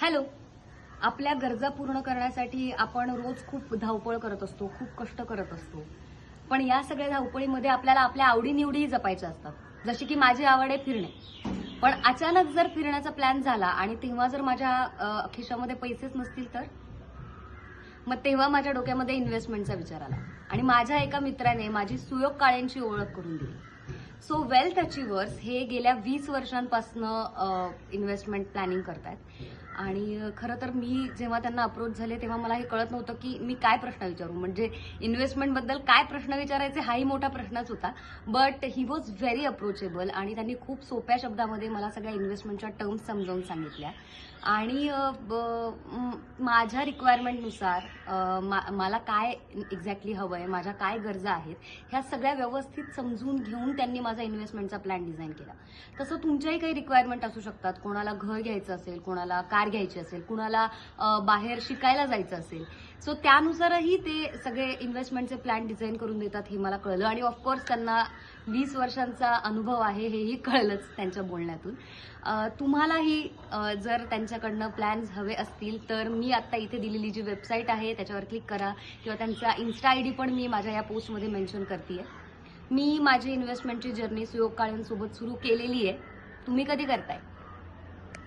Hello. आपल्या गरजा पूर्ण करण्यासाठी आपण रोज खूप धावपळ करत असतो, खूप कष्ट करत असतो. पण या सगळ्या धावपळीमध्ये आपल्याला आपल्या आवडीनिवडीही जपायच्या असतात. जशी की माझी आवड आहे फिरणे. पण अचानक जर फिरण्याचा प्लॅन झाला आणि तेव्हा जर माझ्या खिशामध्ये पैसेच नसतील तर मग तेव्हा माझ्या डोक्यामध्ये इन्व्हेस्टमेंटचा विचार आला आणि माझ्या एका मित्राने माझी सुयोग काळेंची ओळख करून दिली. सो वेल्थ अचिव्हर्स हे गेल्या 20 वर्षांपासून इन्व्हेस्टमेंट प्लॅनिंग करतायत आणि खरं तर मी जेव्हा त्यांना अप्रोच झाले तेव्हा मला हे कळत नव्हतं की मी काय प्रश्न विचारू. म्हणजे इन्व्हेस्टमेंटबद्दल काय प्रश्न विचारायचे हाही मोठा प्रश्नच होता. But he was very approachable आणि त्यांनी खूप सोप्या शब्दामध्ये मला सगळ्या इन्व्हेस्टमेंटच्या टर्म्स समजावून सांगितल्या आणि माझ्या रिक्वायरमेंटनुसार मला काय एक्झॅक्टली हवं आहे, माझ्या काय गरजा आहेत, ह्या सगळ्या व्यवस्थित समजून घेऊन त्यांनी माझा इन्व्हेस्टमेंटचा प्लॅन डिझाईन केला. तसं तुमच्याही काही रिक्वायरमेंट असू शकतात. कोणाला घर घ्यायचं असेल, कोणाला कार घ्यायची असेल, कोणाला बाहेर शिकायला जायचं असेल. सो त्यानुसारही ते सगळे इन्व्हेस्टमेंटचे प्लॅन डिझाईन करून देतात हे मला कळलं आणि ऑफकोर्स त्यांना 20 वर्षांचा अनुभव आहे हेही कळलंच त्यांच्या बोलण्यातून. तुम्हालाही जर त्यांच्याकडनं प्लॅन्स हवे असतील तर मी आता इथे दिलेली जी वेबसाईट आहे त्याच्यावर क्लिक करा किंवा त्यांचा इन्स्टा आयडी पण मी माझ्या या पोस्टमध्ये मेन्शन करते. मी माझी इन्व्हेस्टमेंटची जर्नी सुयोग काळेंसोबत सुरू केलेली आहे. तुम्ही कधी करताय?